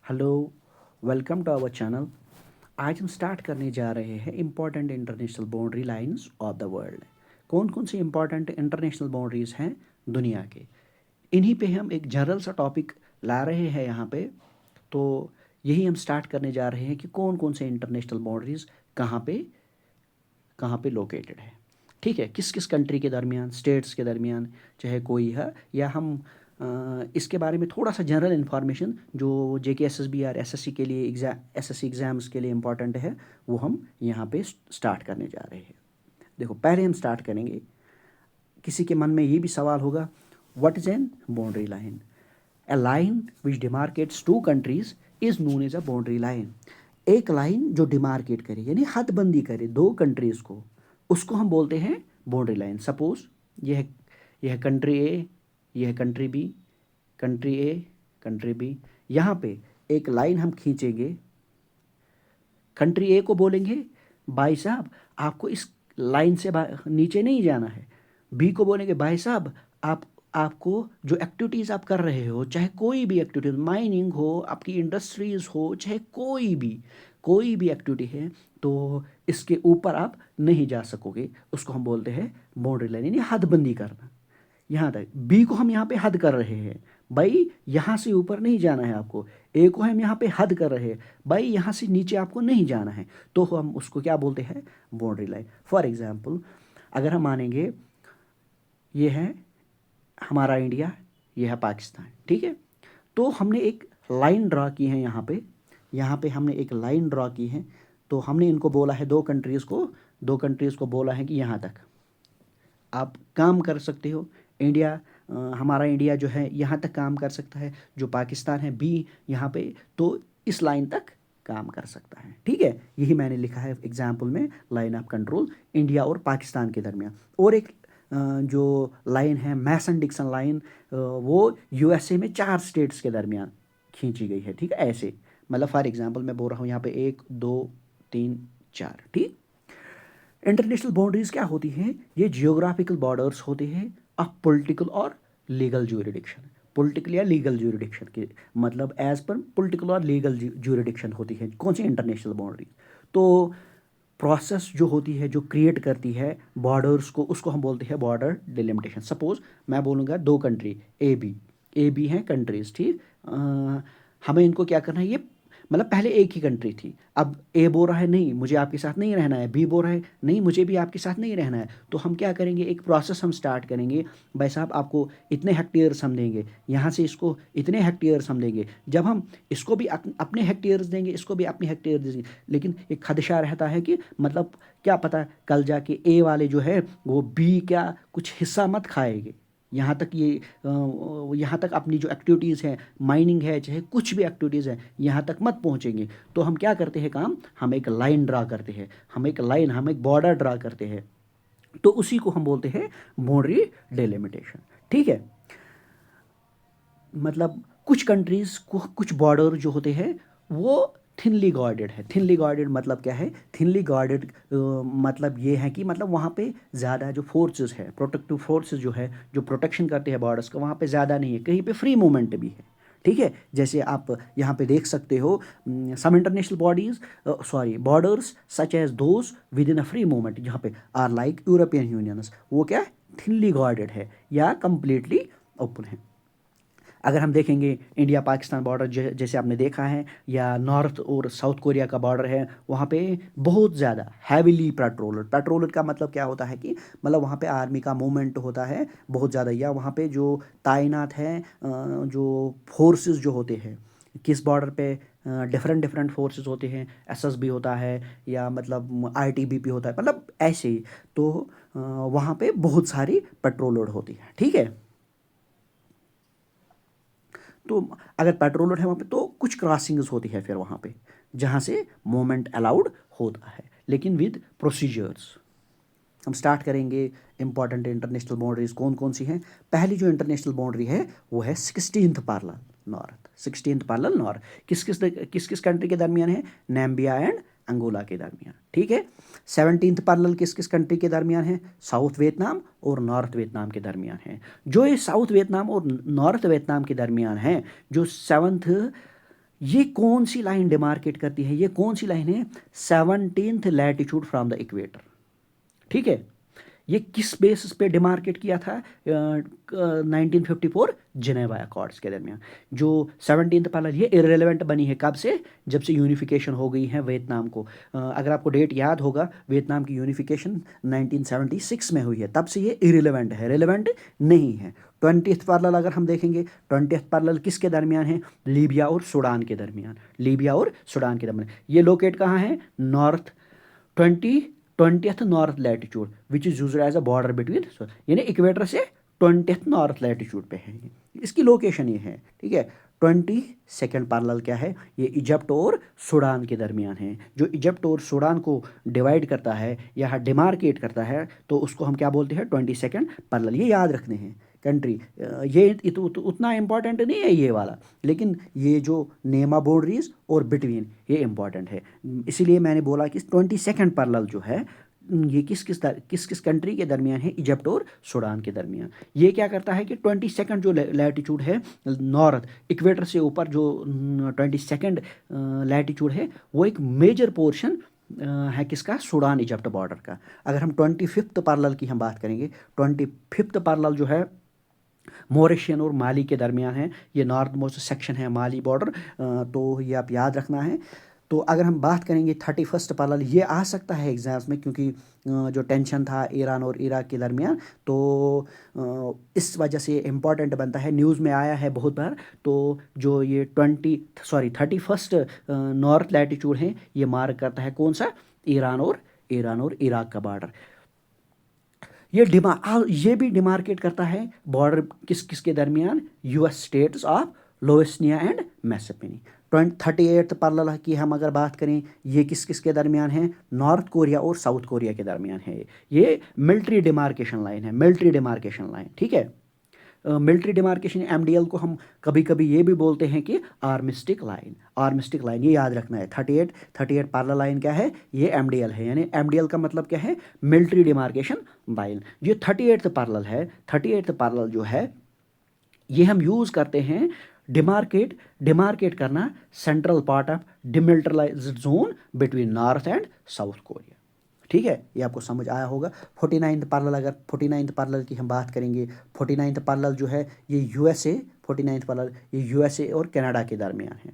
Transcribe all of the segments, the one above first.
Hello, welcome to our channel. आज हम start करने जा रहे हैं important international boundary lines of the world. कौन कौन सी इम्पॉर्टेंट इंटरनेशनल बाउंड्रीज हैं दुनिया के, इन्हीं पे हम एक जनरल सा टॉपिक ला रहे हैं यहाँ पे। तो यही हम स्टार्ट करने जा रहे हैं कि कौन कौन से इंटरनेशनल बाउंड्रीज कहाँ पे लोकेटेड है। ठीक है, किस किस कंट्री के दरमियान, स्टेट्स के दरमियान, चाहे कोई है, या हम इसके बारे में थोड़ा सा जनरल इन्फॉर्मेशन जो JK SSB और SSC के लिए SSC एग्ज़ाम्स के लिए इम्पॉर्टेंट है, वो हम यहाँ पे स्टार्ट करने जा रहे हैं। देखो, पहले हम स्टार्ट करेंगे, किसी के मन में ये भी सवाल होगा, what is an boundary line? A line which demarcates two countries is known as a boundary line. एक लाइन जो डिमार्केट करे यानी हदबंदी करे दो कंट्रीज़ को, उसको हम बोलते हैं बाउंड्री लाइन। सपोज यह कंट्री ए, यह कंट्री बी, कंट्री ए, कंट्री बी। यहाँ पे एक लाइन हम खींचेंगे, कंट्री ए को बोलेंगे भाई साहब आपको इस लाइन से नीचे नहीं जाना है। बी को बोलेंगे भाई साहब आपको जो एक्टिविटीज़ आप कर रहे हो, चाहे कोई भी एक्टिविटीज, माइनिंग हो, आपकी इंडस्ट्रीज़ हो, चाहे कोई भी एक्टिविटी है, तो इसके ऊपर आप नहीं जा सकोगे। उसको हम बोलते हैं बाउंड्री लाइन, यानी हदबंदी करना। यहाँ तक बी को हम यहाँ पे हद कर रहे हैं, भाई यहाँ से ऊपर नहीं जाना है आपको। ए को हम यहाँ पे हद कर रहे हैं, भाई यहाँ से नीचे आपको नहीं जाना है। तो हम उसको क्या बोलते हैं? Boundary line. फॉर एग्जांपल, अगर हम मानेंगे ये है हमारा इंडिया, ये है पाकिस्तान, ठीक है। तो हमने एक लाइन ड्रा की है यहाँ पे हमने एक लाइन ड्रा की है। तो हमने इनको बोला है दो कंट्रीज़ को बोला है कि यहाँ तक आप काम कर सकते हो। इंडिया, हमारा इंडिया जो है यहाँ तक काम कर सकता है, जो पाकिस्तान है बी यहाँ पे, तो इस लाइन तक काम कर सकता है। ठीक है, यही मैंने लिखा है एग्जाम्पल में, लाइन ऑफ कंट्रोल इंडिया और पाकिस्तान के दरमियान। और एक जो लाइन है मैसन डिक्सन लाइन, वो USA में 4 स्टेट्स के दरमियान खींची गई है। ठीक है, ऐसे मतलब फॉर एग्जांपल मैं बोल रहा हूँ यहाँ पे 1 2 3 4। ठीक, इंटरनेशनल बाउंड्रीज क्या होती हैं? ये जियोग्राफिकल बॉर्डर्स होते हैं ऑफ पॉलिटिकल और लीगल ज्यूरिडिक्शन। पॉलिटिकल या लीगल ज्यूरिडिक्शन के मतलब एज पर पॉलिटिकल और लीगल ज्यूरिडिक्शन होती है कौन सी इंटरनेशनल बाउंड्री। तो प्रोसेस जो होती है, जो क्रिएट करती है बॉर्डर्स को, उसको हम बोलते हैं बॉर्डर डिलिमिटेशन। सपोज मैं बोलूँगा दो कंट्री ए बी हैं कंट्रीज़, ठीक। हमें इनको क्या करना है, ये मतलब पहले एक ही कंट्री थी, अब ए बोल रहा है नहीं मुझे आपके साथ नहीं रहना है, बी बोल रहा है नहीं मुझे भी आपके साथ नहीं रहना है। तो हम क्या करेंगे, एक प्रोसेस हम स्टार्ट करेंगे, भाई साहब आपको इतने हेक्टेयर्स हम देंगे, यहाँ से इसको इतने हेक्टेयर्स हम देंगे। जब हम इसको भी अपने हेक्टेयर्स देंगे, इसको भी अपने हेक्टेयर्स देंगे, लेकिन एक खदशा रहता है कि मतलब क्या पता कल जाके ए वाले जो है वो बी क्या कुछ हिस्सा मत खाएंगे। यहाँ तक अपनी जो एक्टिविटीज़ हैं, माइनिंग है, चाहे कुछ भी एक्टिविटीज़ है, यहाँ तक मत पहुँचेंगे। तो हम क्या करते हैं काम, हम एक लाइन ड्रा करते हैं, हम एक बॉर्डर ड्रा करते हैं। तो उसी को हम बोलते हैं बाउंड्री डिलिमिटेशन। ठीक है, मतलब कुछ कंट्रीज़ को कुछ बॉर्डर जो होते हैं वो थिनली गार्डेड है। थिनली गार्डेड मतलब क्या है? थिनली गार्डेड मतलब ये है कि मतलब वहाँ पे ज़्यादा जो फोर्सेस है, प्रोटेक्टिव फोर्सेस जो है, जो प्रोटेक्शन करते हैं बॉर्डर्स का, वहाँ पे ज़्यादा नहीं है, कहीं पे फ्री मूवमेंट भी है। ठीक है, जैसे आप यहाँ पे देख सकते हो some international borders such as those within a free movement, जहाँ पे आर लाइक यूरोपियन यूनियंस, वो क्या है? थिनली गार्डेड है या कम्प्लीटली ओपन है। अगर हम देखेंगे इंडिया पाकिस्तान बॉर्डर जैसे आपने देखा है, या नॉर्थ और साउथ कोरिया का बॉर्डर है, वहाँ पे बहुत ज़्यादा हैविली पेट्रोलड का मतलब क्या होता है कि मतलब वहाँ पे आर्मी का मूवमेंट होता है बहुत ज़्यादा, या वहाँ पे जो तैनात हैं जो फोर्सेस जो होते हैं किस बॉर्डर पे, डिफरेंट डिफरेंट फोर्सेस होते हैं, SSB होता है या मतलब ITBP होता है, मतलब ऐसे ही। तो वहाँ पे बहुत सारी पेट्रोल होती है। ठीक है, तो अगर पेट्रोल रोड है वहाँ पे तो कुछ क्रॉसिंग्स होती है फिर वहाँ पे, जहाँ से मूवमेंट अलाउड होता है, लेकिन विद प्रोसीजर्स। हम स्टार्ट करेंगे इंपॉर्टेंट इंटरनेशनल बाउंड्रीज कौन कौन सी हैं। पहली जो इंटरनेशनल बाउंड्री है वो है 16th parallel north. 16th parallel north किस किस कंट्री के दरमियान है? नाम्बिया एंड अंगोला के दरमियान। ठीक है, 17th पैरेलल किस किस कंट्री के दरमियान है? साउथ वियतनाम और नॉर्थ वियतनाम के दरमियान है। जो ये साउथ वियतनाम और नॉर्थ वियतनाम के दरमियान है, जो 7th ये कौन सी लाइन डिमार्केट करती है? ये कौन सी लाइन है? 17th latitude from the equator. ठीक है, ये किस बेसिस पे डिमार्केट किया था? 1954 जिनेवा अकॉर्ड्स के दरमियान। जो 17th पैनल ये इररिलेवेंट बनी है कब से? जब से यूनिफिकेशन हो गई है वियतनाम को। अगर आपको डेट याद होगा, वियतनाम की यूनिफिकेशन 1976 में हुई है, तब से ये इररिलेवेंट है, रिलेवेंट नहीं है। 20th पैरेलल अगर हम देखेंगे, 20th पैरेलल किसके दरमियान है? लीबिया और सूडान के दरमियान। लीबिया और सूडान के दरमियान ये लोकेट कहाँ है? North 20th north latitude which is used as a border between, यानी इक्वेटर से 20th नॉर्थ लैटिट्यूड पे है। इसकी लोकेशन ये है। ठीक है, 22nd पैरेलल क्या है? ये इजिप्ट और सूडान के दरमियान है। जो इजिप्ट और सूडान को डिवाइड करता है या डिमार्केट करता है, तो उसको हम क्या बोलते हैं? 22nd parallel. ये याद रखने हैं कंट्री। ये उतना इम्पॉर्टेंट नहीं है ये वाला, लेकिन ये जो नेमा बाउंड्रीज और बिटवीन ये इम्पॉर्टेंट है। इसीलिए मैंने बोला कि 22nd पैरेलल जो है ये किस किस कंट्री के दरमियान है? इजिप्ट और सूडान के दरमियान। ये क्या करता है कि 22nd जो लैटिट्यूड है नॉर्थ इक्वेटर से ऊपर, जो 22nd लैटिट्यूड है, वो एक मेजर पोर्शन है किसका? सूडान इजिप्ट बॉर्डर का। अगर हम 25th पैरेलल की हम बात करेंगे, 25th पैरेलल जो है मॉरिशियन और माली के दरमियान है। ये नॉर्थ मोस्ट सेक्शन है माली बॉर्डर, तो ये आप याद रखना है। तो अगर हम बात करेंगे 31st पैरेलल, ये आ सकता है एग्जाम्स में, क्योंकि जो टेंशन था ईरान और इराक के दरमियान, तो इस वजह से इम्पॉर्टेंट बनता है, न्यूज़ में आया है बहुत बार। तो जो ये 31st नॉर्थ लैटिट्यूड है, ये मार्क करता है कौन सा? ईरान और इराक का बॉर्डर। ये भी डिमार्केट करता है बॉर्डर किस किस के दरमियान? यूएस स्टेट्स ऑफ लोवेस्निया एंड मैसेडोनिया। 38th पैरेलल की हम अगर बात करें, ये किस किस के दरमियान है? नॉर्थ कोरिया और साउथ कोरिया के दरमियान है। ये मिलिट्री डिमार्केशन लाइन है, मिलिट्री डिमार्केशन लाइन। ठीक है, मिलिट्री डिमार्केशन एमडीएल को हम कभी कभी ये भी बोलते हैं कि आर्मिस्टिक लाइन। आर्मिस्टिक लाइन ये याद रखना है। 38 पैरेलल लाइन क्या है? ये एमडीएल है, यानी एमडीएल का मतलब क्या है? Military demarcation line. ये 38th पैरेलल है। 38th पैरेलल जो है ये हम यूज़ करते हैं डिमार्केट करना central part of demilitarised zone between North and South Korea. ठीक है, ये आपको समझ आया होगा। 49th पैरेलल, अगर 49th पैरेलल की हम बात करेंगे, 49th पैरेलल जो है ये यूएसए, 49th पैरेलल ये यूएसए और कनाडा के दरमियान है।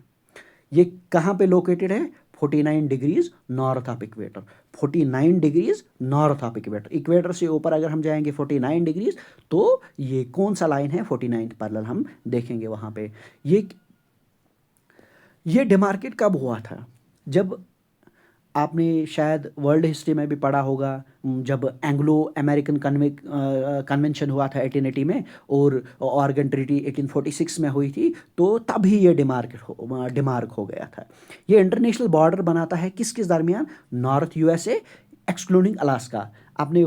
ये कहाँ पे लोकेटेड है? 49 degrees north of equator. 49 degrees north of equator. Equator से ऊपर अगर हम जाएंगे 49 डिग्रीज, तो ये कौन सा लाइन है? 49th पैरेलल हम देखेंगे वहाँ पे। ये डिमार्केट कब हुआ था? जब आपने शायद वर्ल्ड हिस्ट्री में भी पढ़ा होगा, जब एंग्लो अमेरिकन कन्वेंशन हुआ था 1880 में, और ऑर्गन ट्रीटी 1846 में हुई थी, तो तभी ये डिमार्क हो गया था। ये इंटरनेशनल बॉर्डर बनाता है किस किस दरमियान? North USA excluding Alaska. आपने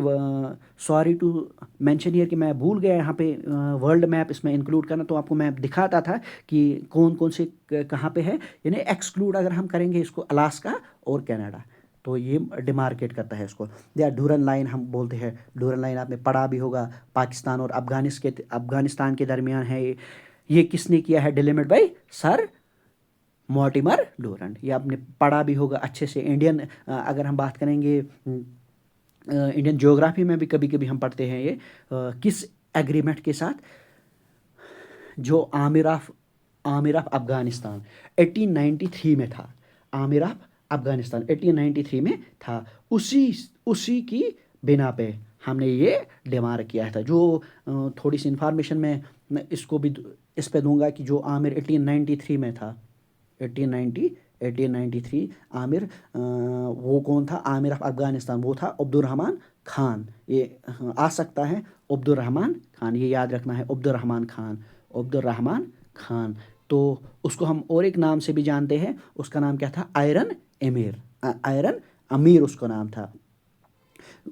सॉरी टू मेंशन हियर कि मैं भूल गया यहाँ पे वर्ल्ड मैप इसमें इंक्लूड करना, तो आपको मैं दिखाता था कि कौन कौन से कहाँ पे है। यानी एक्सक्लूड अगर हम करेंगे इसको, अलास्का और कनाडा, तो ये डिमार्केट करता है इसको। या डूरन लाइन हम बोलते हैं। डूरन लाइन आपने पढ़ा भी होगा, पाकिस्तान और अफगानिस्तान के दरमियान है। ये किसने किया है? Delimit by sir Mortimer Durand. ये आपने पढ़ा भी होगा अच्छे से। अगर हम बात करेंगे इंडियन ज्योग्राफी में भी कभी कभी हम पढ़ते हैं ये किस एग्रीमेंट के साथ? जो आमिर ऑफ अफगानिस्तान 1893 में था। आमिर ऑफ अफगानिस्तान 1893 में था। उसी की बिना पे हमने ये डिमार्क किया था। जो थोड़ी सी इंफॉर्मेशन मैं इसको भी इस पे दूंगा कि जो आमिर 1893 में था, 1893 आमिर, वो कौन था? आमिर ऑफ अफगानिस्तान वो था अब्दुर्रहमान खान। ये आ सकता है अब्दुर्रहमान खान, ये याद रखना है, अब्दुर्रहमान खान। तो उसको हम और एक नाम से भी जानते हैं, उसका नाम क्या था? आयरन अमीर उसका नाम था।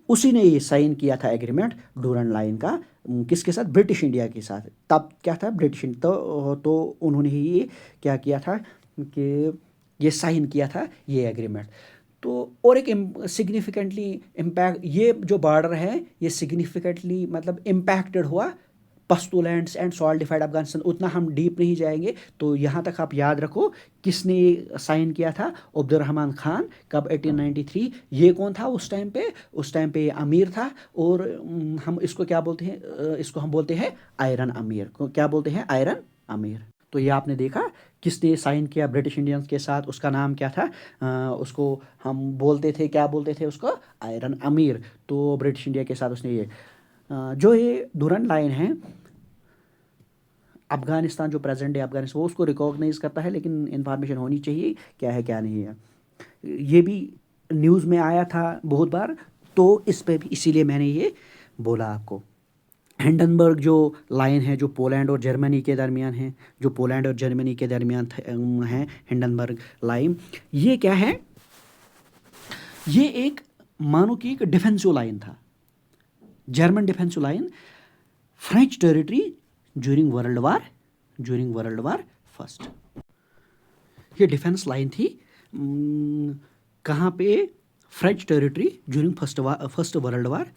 उसी ने ये साइन किया था एग्रीमेंट डूरन लाइन का, किसके साथ? ब्रिटिश इंडिया के साथ। तब क्या था? British India. तो उन्होंने ही ये क्या किया था कि ये साइन किया था ये एग्रीमेंट। तो और एक सिग्निफिकेंटली इम्पैक्ट, ये जो बॉर्डर है ये सिग्निफिकेंटली मतलब इम्पैक्टेड हुआ Pashto lands and solidified Afghanistan, उतना हम डीप नहीं जाएंगे। तो यहाँ तक आप याद रखो किसने साइन किया था, अब्दुर्रहमान खान, कब 1893। ये कौन था उस टाइम पे, उस टाइम पे अमीर था। और हम इसको क्या बोलते हैं, इसको हम बोलते हैं आयरन अमीर, को क्या बोलते हैं, आयरन अमीर। तो ये आपने देखा किसने साइन किया ब्रिटिश इंडियंस के साथ, उसका नाम क्या था, उसको हम बोलते थे, क्या बोलते थे उसको, आयरन अमीर। तो ब्रिटिश इंडिया के साथ उसने ये जो ये दुरन लाइन है, अफ़गानिस्तान जो प्रेजेंट है अफ़गानिस्तान, वो उसको रिकॉग्नाइज़ करता है, लेकिन इन्फॉर्मेशन होनी चाहिए क्या है क्या नहीं है। ये भी न्यूज़ में आया था बहुत बार, तो इस पे भी इसीलिए मैंने ये बोला आपको। हिंडनबर्ग जो लाइन है, जो पोलैंड और जर्मनी के दरमियान है, जो पोलैंड और जर्मनी के दरमियान है हिंडनबर्ग लाइन, ये क्या है, ये एक मानो कि एक डिफेंसिव लाइन था, German defensive line, French territory during world war first. ये डिफेंस लाइन थी कहाँ पे, French territory during first world war,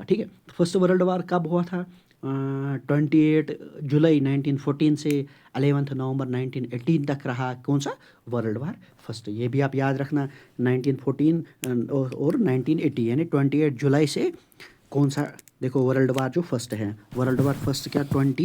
ठीक है। फर्स्ट वर्ल्ड वार कब हुआ था, 28 जुलाई 1914 से 11 नवंबर 1918 तक रहा कौन सा, वर्ल्ड वार फर्स्ट। ये भी आप याद रखना, 1914 और 1980, यानी 28 जुलाई से कौन सा, देखो वर्ल्ड वार जो फर्स्ट है, वर्ल्ड वार फर्स्ट क्या 20